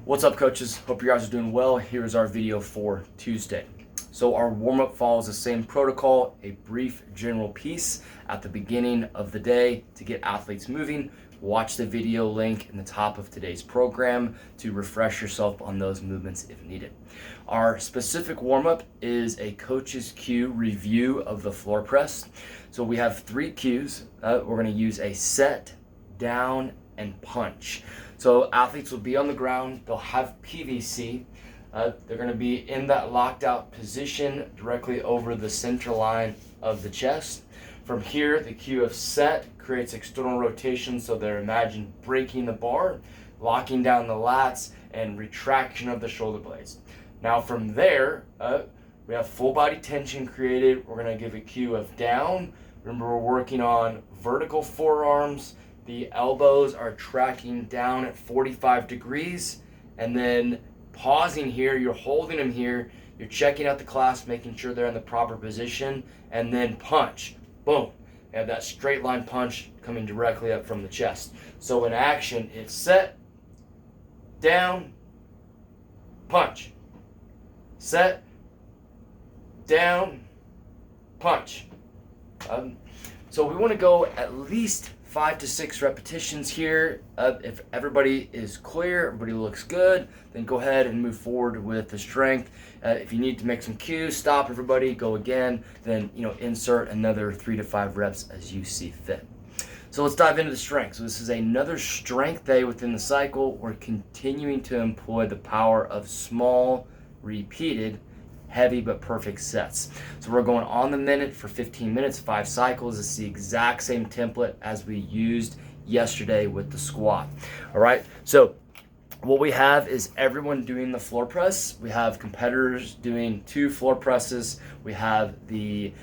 What's up, coaches? Hope you guys are doing well. Here is our video for Tuesday. So our warm-up follows the same protocol, a brief general piece at the beginning of the day to get athletes moving. Watch the video link in the top of today's program to refresh yourself on those movements if needed. Our specific warm-up is a coach's cue review of the floor press. So we have 3 cues. We're going to use a set, down, and punch. So athletes will be on the ground, they'll have PVC, they're going to be in that locked out position directly over the center line of the chest. From here, the cue of set creates external rotation, so they're imagine breaking the bar, locking down the lats, and retraction of the shoulder blades. Now from there, we have full body tension created. We're going to give a cue of down. Remember, we're working on vertical forearms. The elbows are tracking down at 45 degrees, and then pausing here, you're holding them here, you're checking out the clasp, making sure they're in the proper position, and then punch. Boom. You have that straight line punch coming directly up from the chest. So in action, it's set, down, punch. Set, down, punch. So we want to go at least 5 to 6 repetitions here. If everybody is clear, everybody looks good, then go ahead and move forward with the strength. If you need to make some cues, stop everybody, go again, then insert another 3 to 5 reps as you see fit. So let's dive into the strength. So this is another strength day within the cycle. We're continuing to employ the power of small, repeated, heavy but perfect sets. So we're going on the minute for 15 minutes, 5 cycles. It's the exact same template as we used yesterday with the squat. All right, so what we have is everyone doing the floor press. We have competitors doing 2 floor presses. We have the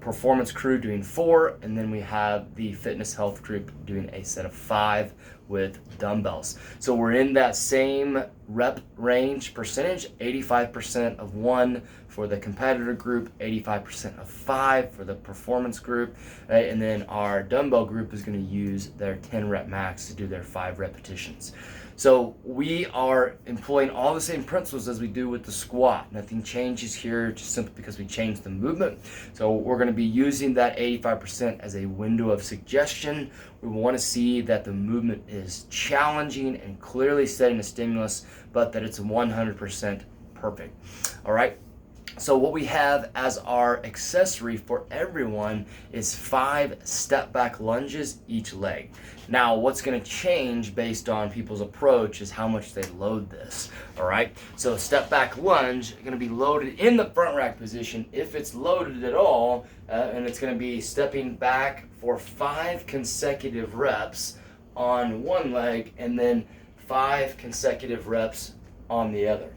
performance crew doing 4, and then we have the fitness health group doing a set of 5 with dumbbells. So we're in that same rep range percentage, 85% of 1 for the competitor group, 85% of 5 for the performance group, right? And then our dumbbell group is going to use their 10 rep max to do their 5 repetitions. So we are employing all the same principles as we do with the squat. Nothing changes here, just simply because we changed the movement. So we're going to be using that 85% as a window of suggestion. We want to see that the movement is challenging and clearly setting a stimulus, but that it's 100% perfect. All right. So what we have as our accessory for everyone is 5 step back lunges each leg. Now what's going to change based on people's approach is how much they load this. All right, so step back lunge is going to be loaded in the front rack position if it's loaded at all, and it's going to be stepping back for 5 consecutive reps on one leg and then 5 consecutive reps on the other.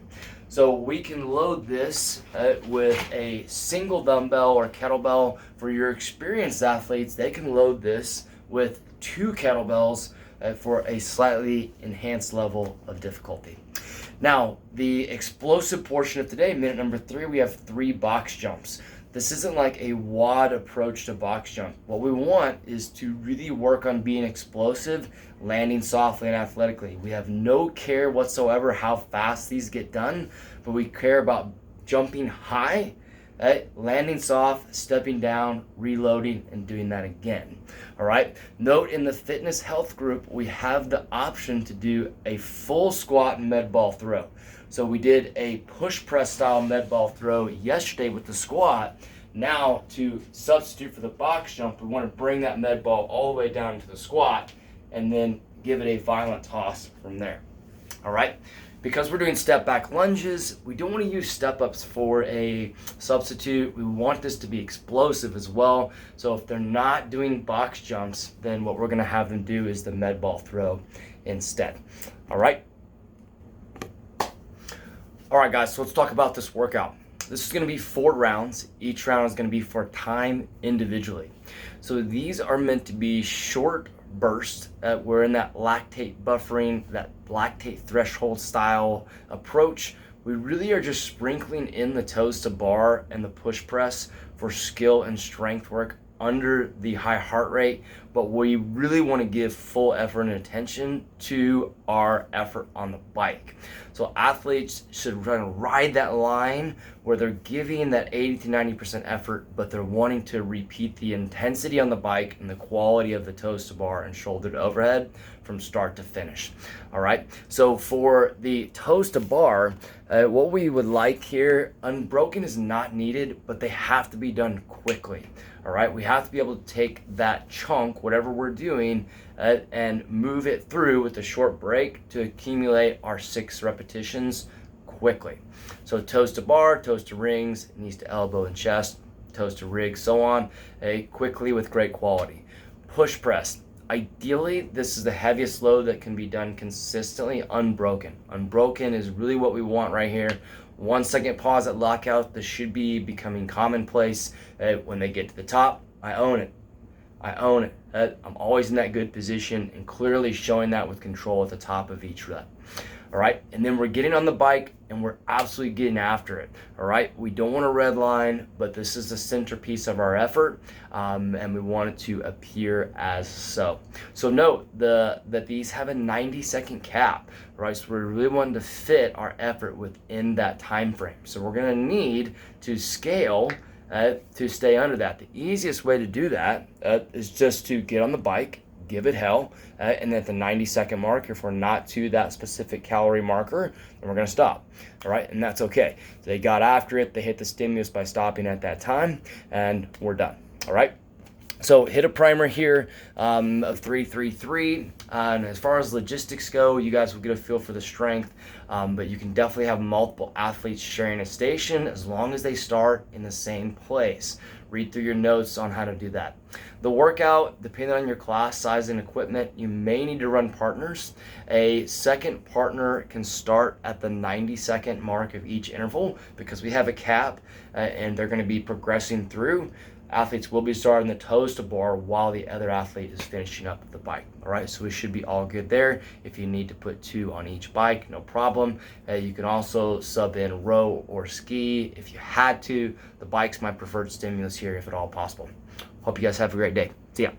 So we can load this with a single dumbbell or kettlebell. For your experienced athletes, they can load this with 2 kettlebells for a slightly enhanced level of difficulty. Now, the explosive portion of today, minute number 3, we have 3 box jumps. This isn't like a WOD approach to box jump. What we want is to really work on being explosive, landing softly and athletically. We have no care whatsoever how fast these get done, but we care about jumping high, landing soft, stepping down, reloading, and doing that again. All right. Note in the fitness health group, we have the option to do a full squat and med ball throw. So we did a push press style med ball throw yesterday with the squat. Now to substitute for the box jump, we want to bring that med ball all the way down into the squat and then give it a violent toss from there. All right. Because we're doing step back lunges, we don't want to use step ups for a substitute. We want this to be explosive as well. So if they're not doing box jumps, then what we're going to have them do is the med ball throw instead. All right. All right, guys, so let's talk about this workout. This is going to be 4 rounds. Each round is going to be for time individually. So these are meant to be short bursts. We're in that lactate buffering, that lactate threshold style approach. We really are just sprinkling in the toes to bar and the push press for skill and strength work under the high heart rate, but we really want to give full effort and attention to our effort on the bike. So athletes should ride that line where they're giving that 80 to 90% effort, but they're wanting to repeat the intensity on the bike and the quality of the toes to bar and shoulder to overhead from start to finish. All right, so for the toes to bar, what we would like here, unbroken is not needed, but they have to be done quickly. All right, we have to be able to take that chunk, whatever we're doing, and move it through with a short break to accumulate our 6 repetitions quickly. So toes to bar, toes to rings, knees to elbow and chest, toes to rig, so on, quickly with great quality. Push press. Ideally, this is the heaviest load that can be done consistently unbroken. Unbroken is really what we want right here. 1 second pause at lockout. This should be becoming commonplace. When they get to the top, I own it. I own it. I'm always in that good position and clearly showing that with control at the top of each rep. All right, and then we're getting on the bike and we're absolutely getting after it. All right, we don't want a red line, but this is the centerpiece of our effort, and we want it to appear as so. So note that these have a 90-second cap, right? So we're really wanting to fit our effort within that time frame. So we're gonna need to scale to stay under that. The easiest way to do that is just to get on the bike, give it hell, and at the 90-second mark, if we're not to that specific calorie marker, then we're going to stop. All right, and that's okay. So they got after it, they hit the stimulus by stopping at that time, and we're done. All right. So hit a primer here of 333, and as far as logistics go, you guys will get a feel for the strength, but you can definitely have multiple athletes sharing a station as long as they start in the same place. Read through your notes on how to do that. The workout, depending on your class size and equipment, you may need to run partners. A second partner can start at the 90-second mark of each interval because we have a cap and they're going to be progressing through. Athletes will be starting the toes to bar while the other athlete is finishing up the bike. All right, so we should be all good there. If you need to put 2 on each bike, no problem. You can also sub in row or ski if you had to. The bike's my preferred stimulus here if at all possible. Hope you guys have a great day. See ya.